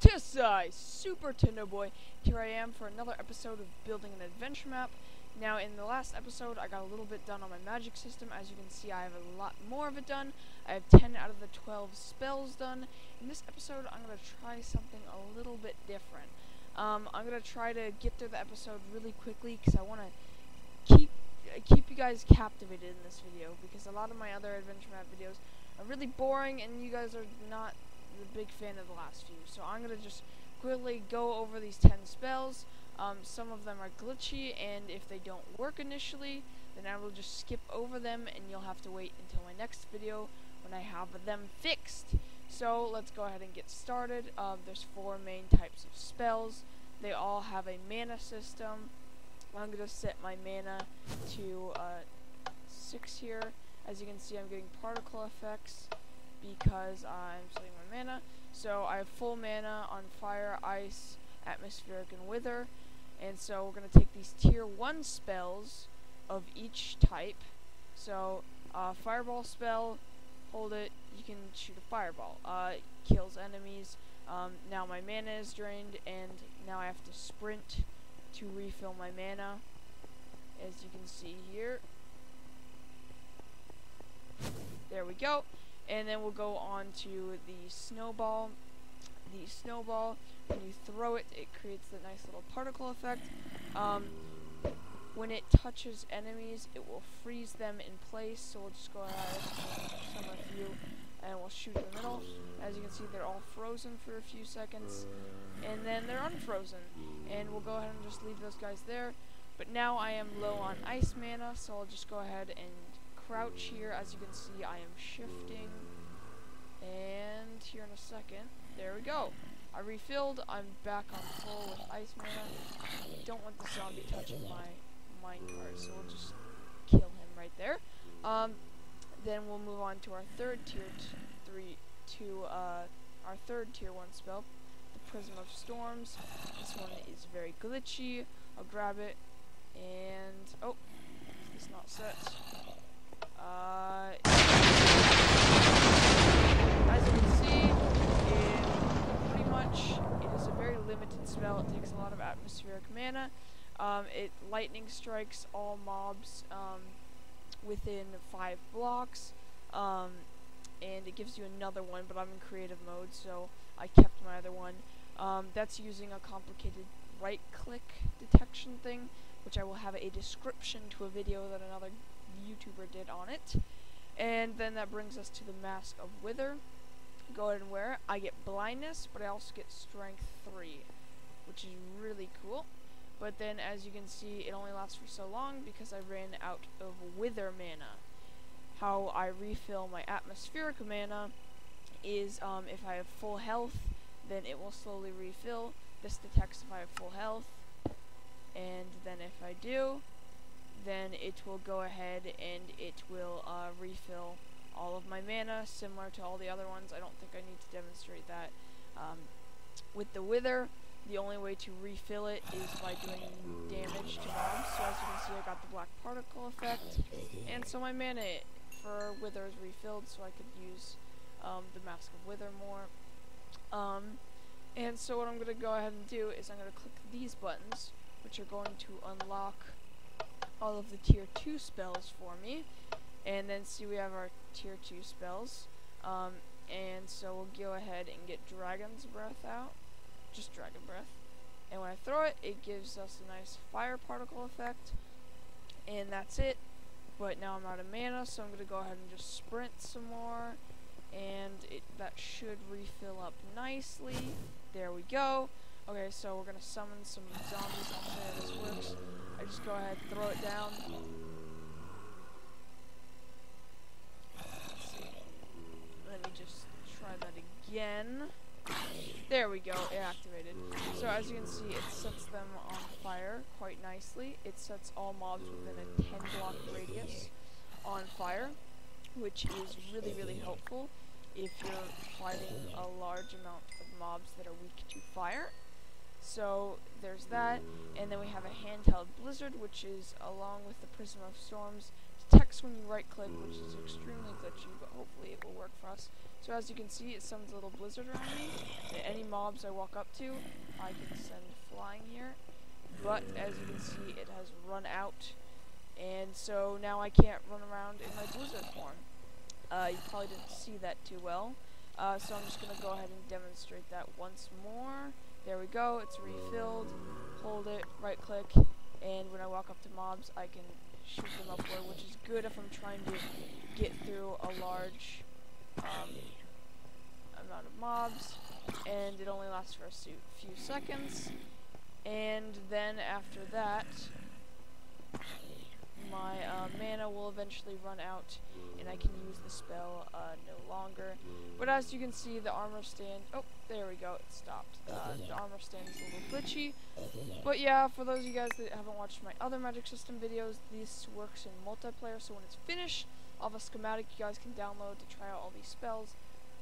Tisai, Super Tendo Boy. Here I am for another episode of building an adventure map. Now, in the last episode, I got a little bit done on my magic system. As you can see, I have a lot more of it done. I have 10 out of the 12 spells done. In this episode, I'm going to try something a little bit different. I'm going to try to get through the episode really quickly because I want to keep you guys captivated in this video, because a lot of my other adventure map videos are really boring and you guys are not the big fan of the last few. So I'm going to just quickly go over these 10 spells. Some of them are glitchy, and if they don't work initially, then I will just skip over them and you'll have to wait until my next video when I have them fixed. So let's go ahead and get started. There's 4 main types of spells. They all have a mana system. I'm going to set my mana to 6 here. As you can see, I'm getting particle effects because I'm setting my mana. So I have full mana on fire, ice, atmospheric, and wither. And so we're going to take these tier 1 spells of each type. So fireball spell, hold it, you can shoot a fireball. Kills enemies. Now my mana is drained, and now I have to sprint to refill my mana, as you can see here. There we go. And then we'll go on to the snowball. The snowball, when you throw it, it creates that nice little particle effect. When it touches enemies, it will freeze them in place. So we'll just go ahead, some a few, and we'll shoot in the middle. As you can see, they're all frozen for a few seconds, and then they're unfrozen. And we'll go ahead and just leave those guys there. But now I am low on ice mana, so I'll just go ahead and crouch here. As you can see, I am shifting, and here in a second, there we go. I refilled. I'm back on full with ice mana. I don't want the zombie touching my minecart, so we'll just kill him right there. Then we'll move on to our third tier our third tier 1 spell, the Prism of Storms. This one is very glitchy. I'll grab it, and oh, it's not set. As you can see, pretty much it is a very limited spell. It takes a lot of atmospheric mana. It lightning strikes all mobs within 5 blocks. And it gives you another one, but I'm in creative mode, so I kept my other one. That's using a complicated right-click detection thing, which I will have a description to a video that another YouTuber did on it. And then that brings us to the Mask of Wither. Go ahead and wear it. I get blindness, but I also get strength 3, which is really cool. But then, as you can see, it only lasts for so long because I ran out of wither mana. How I refill my atmospheric mana is if I have full health, then it will slowly refill. This detects if I have full health, and then if I do, then it will go ahead and it will refill all of my mana, similar to all the other ones. I don't think I need to demonstrate that. With the wither, the only way to refill it is by doing damage to mobs. So as you can see, I got the black particle effect, and so my mana for wither is refilled, so I could use the Mask of Wither more. And so what I'm going to go ahead and do is I'm going to click these buttons, which are going to unlock all of the tier 2 spells for me. And then see, we have our tier 2 spells. And so we'll go ahead and get Dragon's Breath out. Just Dragon Breath. And when I throw it, it gives us a nice fire particle effect. And that's it. But now I'm out of mana, so I'm going to go ahead and just sprint some more. And that should refill up nicely. There we go. Okay, so we're going to summon some zombies. I'll show you how this works. I just go ahead, throw it down. Let me just try that again. There we go, it activated. So as you can see, it sets them on fire quite nicely. It sets all mobs within a 10 block radius on fire, which is really, really helpful if you're fighting a large amount of mobs that are weak to fire. So there's that, and then we have a handheld blizzard, which is along with the Prism of Storms. Detects when you right click, which is extremely glitchy, but hopefully it will work for us. So as you can see, it summons a little blizzard around me, and any mobs I walk up to, I can send flying here. But as you can see, it has run out, and so now I can't run around in my blizzard form. You probably didn't see that too well, so I'm just going to go ahead and demonstrate that once more. There we go, it's refilled. Hold it, right click, and when I walk up to mobs, I can shoot them upward, which is good if I'm trying to get through a large amount of mobs, and it only lasts for a few seconds. And then after that, my mana will eventually run out, and I can use the spell no longer. But as you can see, the armor stand, oh, there we go, it stopped. The armor stand is a little glitchy. But yeah, for those of you guys that haven't watched my other Magic System videos, this works in multiplayer, so when it's finished, I'll have a schematic you guys can download to try out all these spells.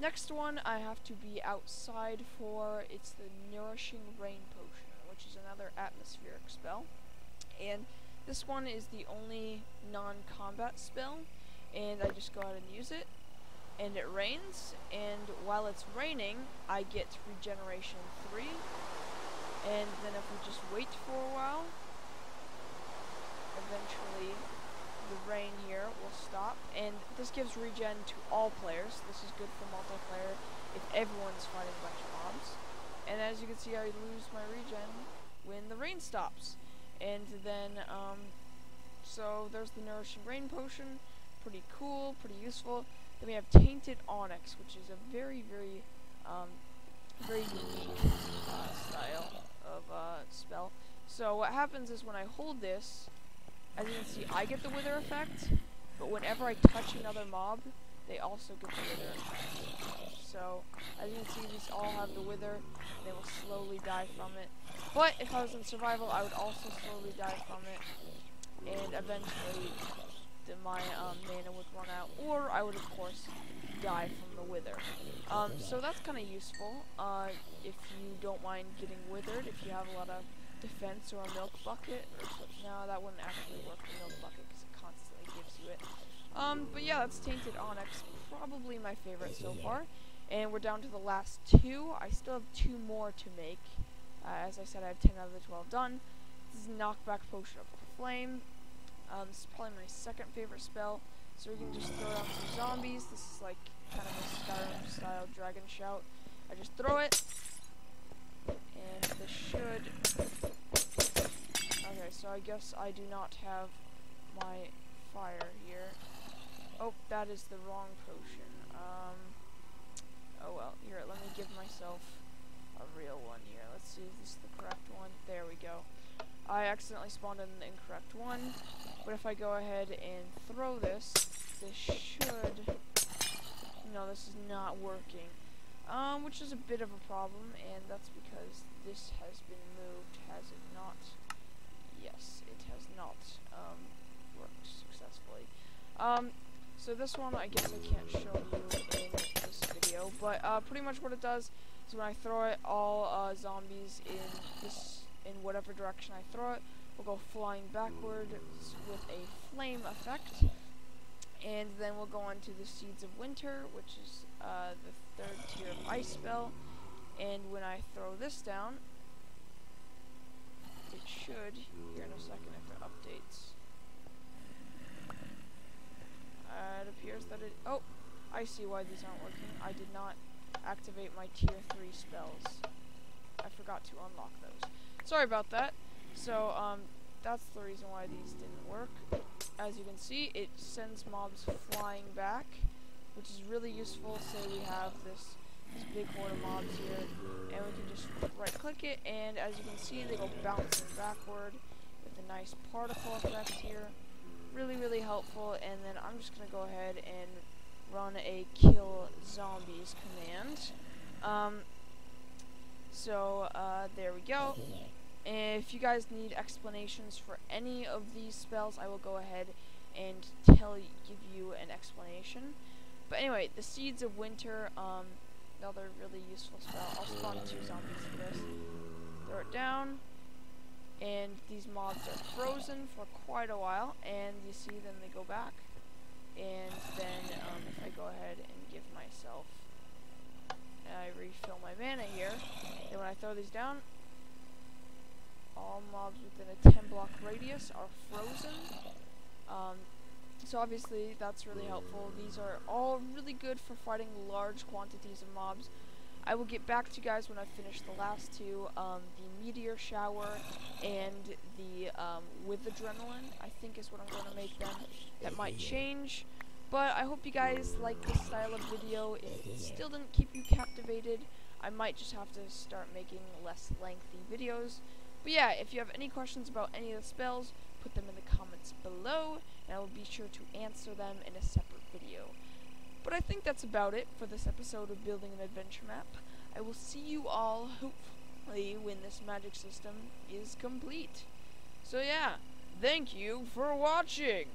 Next one I have to be outside for, it's the Nourishing Rain Potion, which is another atmospheric spell. And this one is the only non-combat spell, and I just go ahead and use it. And it rains, and while it's raining, I get regeneration 3. And then if we just wait for a while, eventually the rain here will stop, and this gives regen to all players. This is good for multiplayer if everyone's fighting a bunch of mobs. And as you can see, I lose my regen when the rain stops. And then, so there's the Nourishing Rain Potion. Pretty cool, pretty useful. Then we have Tainted Onyx, which is a very, very unique style of spell. So what happens is when I hold this, as you can see, I get the wither effect, but whenever I touch another mob, they also get the wither effect. So, as you can see, these all have the wither, and they will slowly die from it. But if I was in survival, I would also slowly die from it, and eventually my mana would run out, or I would, of course, die from the wither. So that's kind of useful, if you don't mind getting withered, if you have a lot of defense or a milk bucket, or no, that wouldn't actually work, the milk bucket, because it constantly gives you it. But yeah, that's Tainted Onyx, probably my favorite so far, and we're down to the last 2. I still have 2 more to make. As I said, I have 10 out of the 12 done. This is Knockback Potion of Flame. This is probably my second favorite spell, so we can just throw down some zombies. This is like kind of a Skyrim style Dragon Shout. I just throw it, and this should... Okay, so I guess I do not have my fire here. Oh, that is the wrong potion. Oh well, here, let me give myself a real one here. Let's see if this is the correct one. There we go. I accidentally spawned in the incorrect one, but if I go ahead and throw this, this should... No, this is not working. Which is a bit of a problem, and that's because this has been moved, has it not? Yes, it has not worked successfully. So this one, I guess I can't show you in this video, but pretty much what it does is when I throw it, all zombies in whatever direction I throw it will go flying backwards with a flame effect. And then we'll go on to the Seeds of Winter, which is the 3rd tier of ice spell. And when I throw this down, it should, here in a second if it updates. It appears that it, oh, I see why these aren't working. I did not activate my tier 3 spells. I forgot to unlock those. Sorry about that. So, that's the reason why these didn't work. As you can see, it sends mobs flying back, which is really useful. Say we have this big horde of mobs here, and we can just right-click it, and as you can see, they go bouncing backward with a nice particle effect here. Really, really helpful. And then I'm just gonna go ahead and run a kill zombies command. There we go. And if you guys need explanations for any of these spells, I will go ahead and give you an explanation. But anyway, the Seeds of Winter, another really useful spell. I'll spawn 2 zombies for this. Throw it down, and these mobs are frozen for quite a while, and you see then they go back. And then if I go ahead and give myself, I refill my mana here, when I throw these down, all mobs within a 10 block radius are frozen. So obviously that's really helpful. These are all really good for fighting large quantities of mobs. I will get back to you guys when I finish the last two, the meteor shower and the with adrenaline, I think is what I'm going to make them. That might change, but I hope you guys like this style of video. If it still didn't keep you captivated, I might just have to start making less lengthy videos. But yeah, if you have any questions about any of the spells, put them in the comments below, and I will be sure to answer them in a separate video. But I think that's about it for this episode of Building an Adventure Map. I will see you all, hopefully, when this magic system is complete. So yeah, thank you for watching!